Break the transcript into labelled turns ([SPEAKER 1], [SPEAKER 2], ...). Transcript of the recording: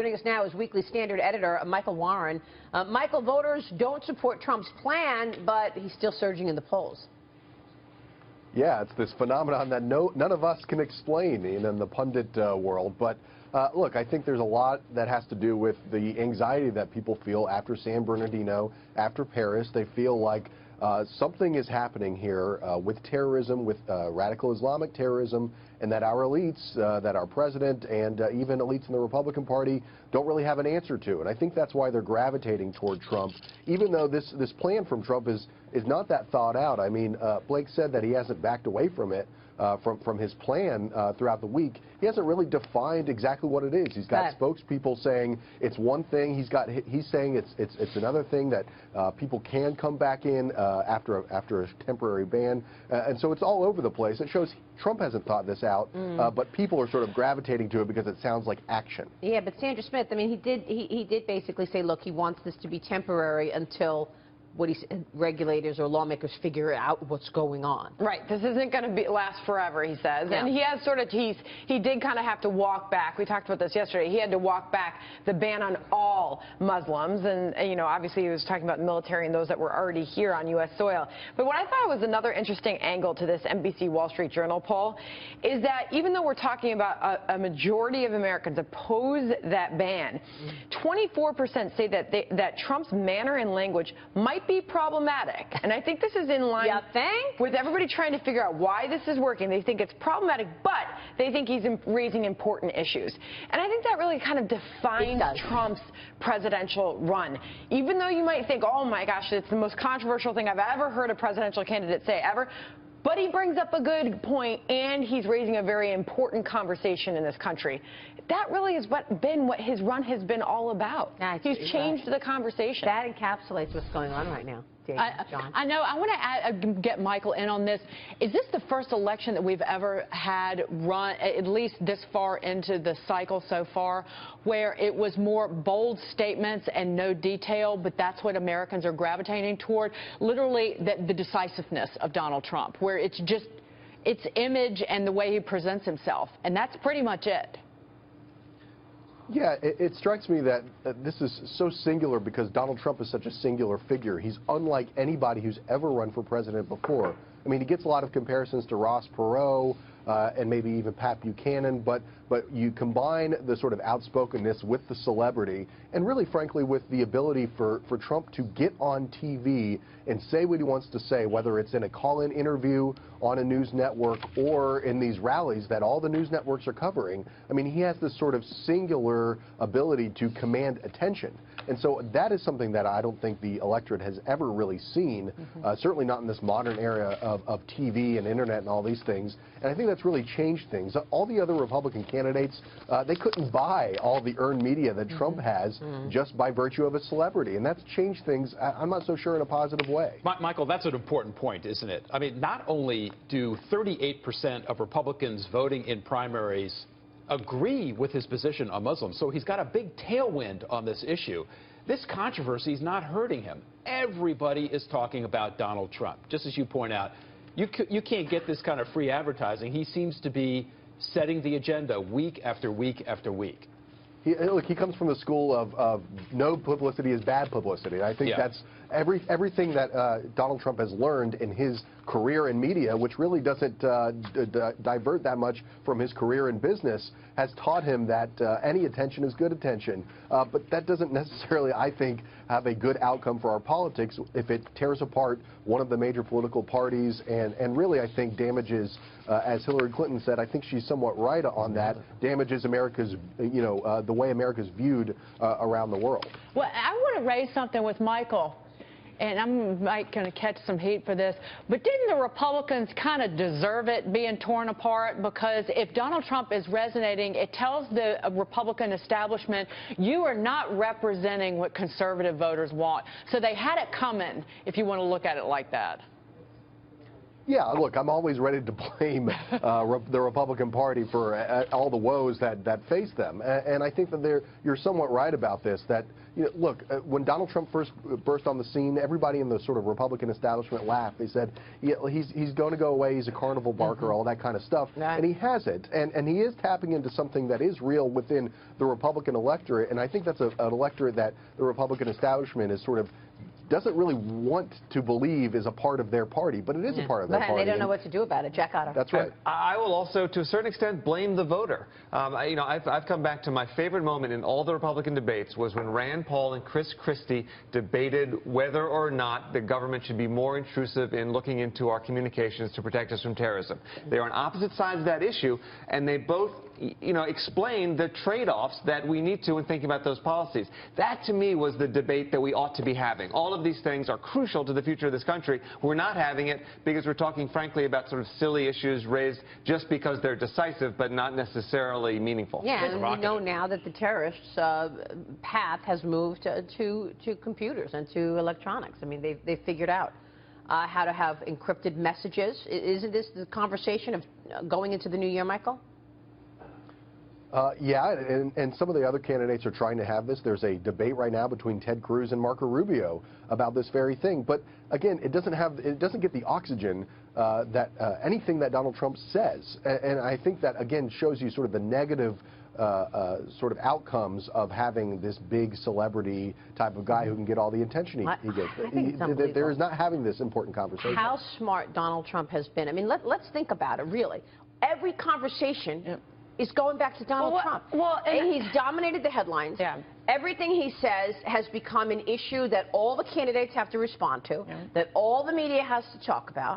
[SPEAKER 1] Joining us now is Weekly Standard editor Michael Warren. Michael, voters don't support Trump's plan, but he's still surging in the polls.
[SPEAKER 2] Yeah, it's this phenomenon that none of us can explain in the pundit world. But look, I think there's a lot that has to do with the anxiety that people feel after San Bernardino, after Paris. They feel like something is happening here with terrorism, with radical Islamic terrorism, and that our elites, that our president and even elites in the Republican Party don't really have an answer to. And I think that's why they're gravitating toward Trump, even though this plan from Trump is not that thought out. I mean, Blake said that he hasn't backed away from it, from his plan throughout the week. He hasn't really defined exactly what it is. He's got spokespeople saying it's one thing. He's saying it's another thing, that people can come back in after a temporary ban, and so it's all over the place. It shows Trump hasn't thought this out, but people are sort of gravitating to it because it sounds like action.
[SPEAKER 1] Yeah, but Sandra Smith, I mean, he did basically say, look, he wants this to be temporary until regulators or lawmakers figure out what's going on.
[SPEAKER 3] Right. This isn't going to last forever, he says.
[SPEAKER 1] Yeah.
[SPEAKER 3] And he has sort of, he did kind of have to walk back. We talked about this yesterday. He had to walk back the ban on all Muslims. And, you know, obviously he was talking about the military and those that were already here on U.S. soil. But what I thought was another interesting angle to this NBC Wall Street Journal poll is that even though we're talking about a majority of Americans oppose that ban, 24% say that Trump's manner and language might be problematic. And I think this is in line with everybody trying to figure out why this is working. They think it's problematic, but they think he's raising important issues. And I think that really kind of defines Trump's presidential run. Even though you might think, oh my gosh, it's the most controversial thing I've ever heard a presidential candidate say ever, but he brings up a good point, and he's raising a very important conversation in this country. That really is what his run has been all about. He's changed the conversation.
[SPEAKER 1] That encapsulates what's going on right now.
[SPEAKER 4] I know. I want to get Michael in on this. Is this the first election that we've ever had run, at least this far into the cycle so far, where it was more bold statements and no detail, but that's what Americans are gravitating toward? Literally, the decisiveness of Donald Trump, where it's just its image and the way he presents himself, and that's pretty much it.
[SPEAKER 2] Yeah, it strikes me that this is so singular because Donald Trump is such a singular figure. He's unlike anybody who's ever run for president before. I mean, he gets a lot of comparisons to Ross Perot and maybe even Pat Buchanan, but you combine the sort of outspokenness with the celebrity and really, frankly, with the ability for Trump to get on TV and say what he wants to say, whether it's in a call-in interview on a news network or in these rallies that all the news networks are covering. I mean, he has this sort of singular ability to command attention. And so that is something that I don't think the electorate has ever really seen, certainly not in this modern era of TV and internet and all these things. And I think that's really changed things. All the other Republican candidates, they couldn't buy all the earned media that Trump has just by virtue of a celebrity. And that's changed things, I'm not so sure, in a positive way.
[SPEAKER 5] Michael, that's an important point, isn't it? I mean, not only do 38% of Republicans voting in primaries agree with his position on Muslims, so he's got a big tailwind on this issue. This controversy is not hurting him. Everybody is talking about Donald Trump. Just as you point out, you can't get this kind of free advertising. He seems to be setting the agenda week after week after week.
[SPEAKER 2] Look, he comes from the school of no publicity is bad publicity. I think that's everything that Donald Trump has learned in his career in media, which really doesn't divert that much from his career in business, has taught him that any attention is good attention. But that doesn't necessarily, I think, have a good outcome for our politics if it tears apart one of the major political parties and really, I think, damages, as Hillary Clinton said, I think she's somewhat right on that, damages America's, the way America's viewed around the world.
[SPEAKER 4] Well, I want to raise something with Michael. And I'm going to catch some heat for this, but didn't the Republicans kind of deserve it being torn apart? Because if Donald Trump is resonating, it tells the Republican establishment, you are not representing what conservative voters want. So they had it coming, if you want to look at it like that.
[SPEAKER 2] Yeah, look, I'm always ready to blame the Republican Party for all the woes that face them. And I think that you're somewhat right about this, that, look, when Donald Trump first burst on the scene, everybody in the sort of Republican establishment laughed. They said, he's going to go away, he's a carnival barker, all that kind of stuff. Right. And he hasn't. And he is tapping into something that is real within the Republican electorate. And I think that's an electorate that the Republican establishment is sort of doesn't really want to believe is a part of their party, but it is a part of their party.
[SPEAKER 1] And they don't know what to do about it. Jack Otter.
[SPEAKER 2] That's right.
[SPEAKER 6] I will also, to a certain extent, blame the voter. I've come back to my favorite moment in all the Republican debates was when Rand Paul and Chris Christie debated whether or not the government should be more intrusive in looking into our communications to protect us from terrorism. They are on opposite sides of that issue, and they both explain the trade-offs that we need to in thinking about those policies. That, to me, was the debate that we ought to be having. All of these things are crucial to the future of this country. We're not having it because we're talking, frankly, about sort of silly issues raised just because they're decisive but not necessarily meaneful.
[SPEAKER 1] Yeah, and we know now that the terrorists' path has moved to computers and to electronics. I mean, they've figured out how to have encrypted messages. Isn't this the conversation of going into the new year, Michael?
[SPEAKER 2] Yeah, and some of the other candidates are trying to have this. There's a debate right now between Ted Cruz and Marco Rubio about this very thing. But again, it doesn't get the oxygen that anything that Donald Trump says. And I think that again shows you sort of the negative sort of outcomes of having this big celebrity type of guy who can get all the attention he gets. There is not having this important conversation.
[SPEAKER 1] How smart Donald Trump has been. I mean, let's think about it, really. Every conversation is going back to Donald Trump. And he's dominated the headlines. Yeah. Everything he says has become an issue that all the candidates have to respond to, that all the media has to talk about.